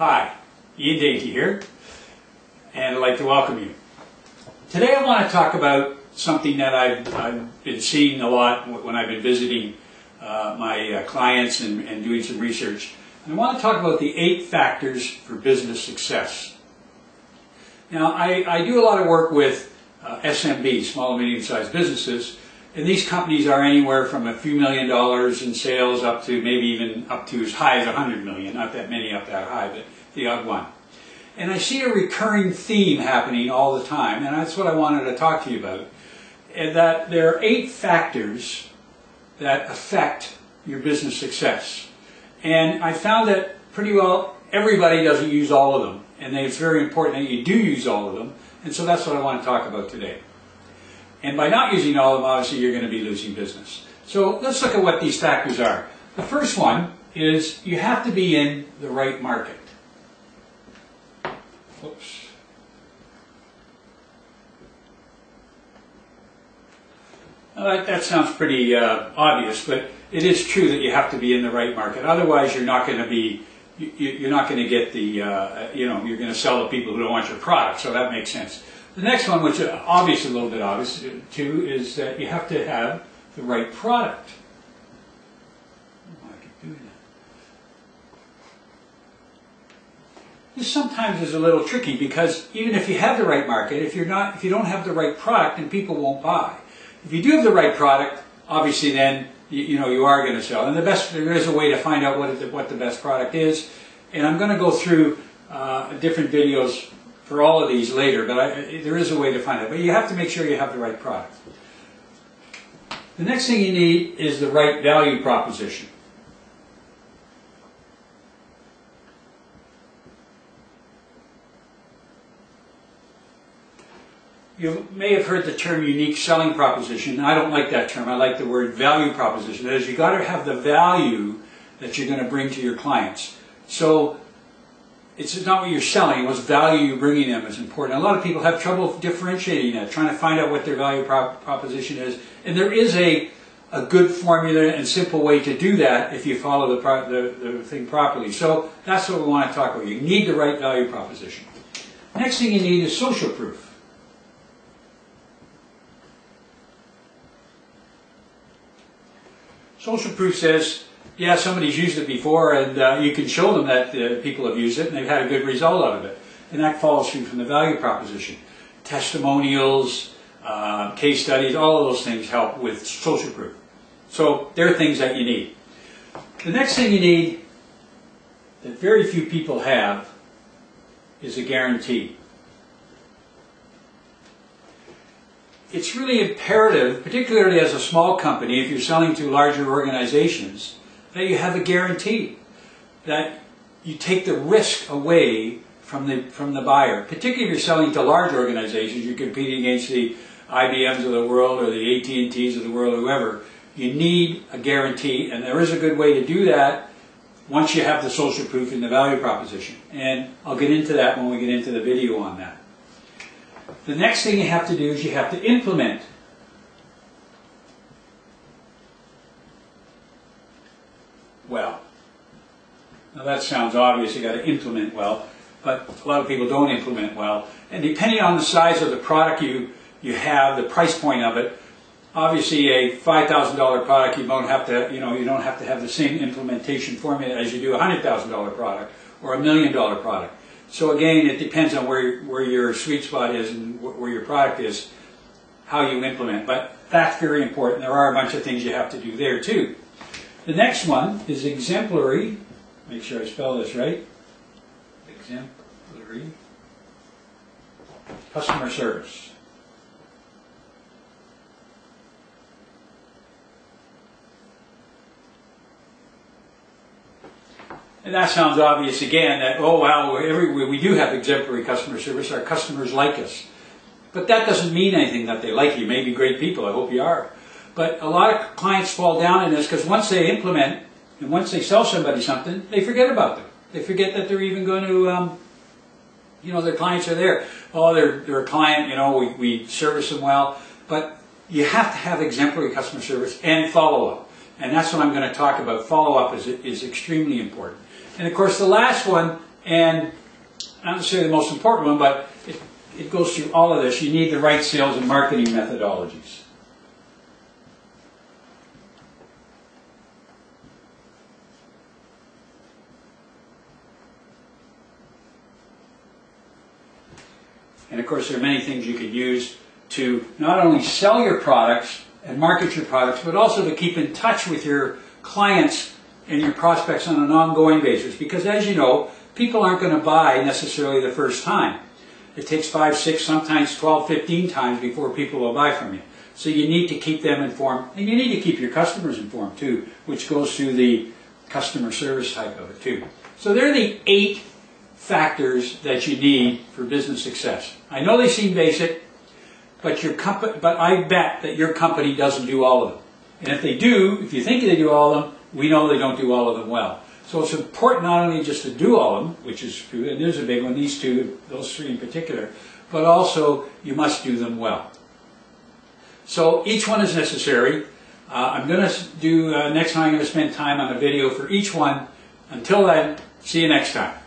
Hi, Ian Dainty here, and I'd like to welcome you. Today I want to talk about something that I've been seeing a lot when I've been visiting my clients and doing some research. And I want to talk about the 8 factors for business success. Now, I do a lot of work with SMBs, small and medium-sized businesses, and these companies are anywhere from a few $1 million in sales up to maybe even up to as high as 100 million, not that many up that high, but the odd one. And I see a recurring theme happening all the time, and that's what I wanted to talk to you about. And that there are 8 factors that affect your business success. And I found that pretty well everybody doesn't use all of them, and it's very important that you do use all of them, and so that's what I want to talk about today. And by not using all of them, obviously you're going to be losing business. So let's look at what these factors are. The first one is you have to be in the right market. Oops. Well, that sounds pretty obvious, but it is true that you have to be in the right market. Otherwise, you're not going to be, you're not going to get the, you're going to sell to people who don't want your product. So that makes sense. The next one, which is obviously a little bit obvious too, is that you have to have the right product. Oh, I can do that. This sometimes is a little tricky because even if you have the right market, if you don't have the right product, then people won't buy. If you do have the right product, obviously then you are going to sell. And there is a way to find out what the best product is. And I'm going to go through different videos for all of these later, but there is a way to find it. But you have to make sure you have the right product. The next thing you need is the right value proposition. You may have heard the term unique selling proposition. I don't like that term. I like the word value proposition. That is, you've got to have the value that you're going to bring to your clients. So it's not what you're selling, what value you're bringing them is important. A lot of people have trouble differentiating that, trying to find out what their value proposition is. And there is a good formula and simple way to do that if you follow the thing properly. So that's what we want to talk about. You need the right value proposition. Next thing you need is social proof. Social proof says, yeah, somebody's used it before, and you can show them that people have used it and they've had a good result out of it. And that follows through from the value proposition. Testimonials, case studies, all of those things help with social proof. So they're things that you need. The next thing you need that very few people have is a guarantee. It's really imperative, particularly as a small company, if you're selling to larger organizations, that you have a guarantee, that you take the risk away from the buyer. Particularly if you're selling to large organizations, you're competing against the IBMs of the world or the AT&Ts of the world, whoever. You need a guarantee, and there is a good way to do that once you have the social proof and the value proposition. And I'll get into that when we get into the video on that. The next thing you have to do is you have to implement. Well. Now that sounds obvious, you got to implement well, but a lot of people don't implement well. And depending on the size of the product you have, the price point of it, obviously a $5,000 product you don't have to, you don't have to have the same implementation formula as you do a $100,000 product or a $1 million product. So again, it depends on where your sweet spot is and where your product is, how you implement. But that's very important. There are a bunch of things you have to do there too. The next one is exemplary. Make sure I spell this right. Exemplary customer service. And that sounds obvious again, that, oh wow, we do have exemplary customer service, our customers like us. But that doesn't mean anything that they like you. You may be great people, I hope you are. But a lot of clients fall down in this because once they implement, and once they sell somebody something, they forget about them. They forget that they're even going to, their clients are there. Oh, they're a client, we service them well. But you have to have exemplary customer service and follow-up. And that's what I'm going to talk about. Follow-up is extremely important. And of course the last one And not necessarily the most important one, but it goes through all of this. You need the right sales and marketing methodologies. And of course, there are many things you could use to not only sell your products and market your products, but also to keep in touch with your clients and your prospects on an ongoing basis. Because as you know, people aren't going to buy necessarily the first time. It takes 5, 6, sometimes 12, 15 times before people will buy from you. So you need to keep them informed, and you need to keep your customers informed too, which goes through the customer service type of it too. So there are the 8 factors that you need for business success. I know they seem basic, but I bet that your company doesn't do all of them. And if they do, if you think they do all of them, we know they don't do all of them well. So it's important not only just to do all of them, which is true, and there's a big one, these 2, those 3 in particular, but also you must do them well. So each one is necessary. I'm going to do, next time I'm going to spend time on a video for each one. Until then, see you next time.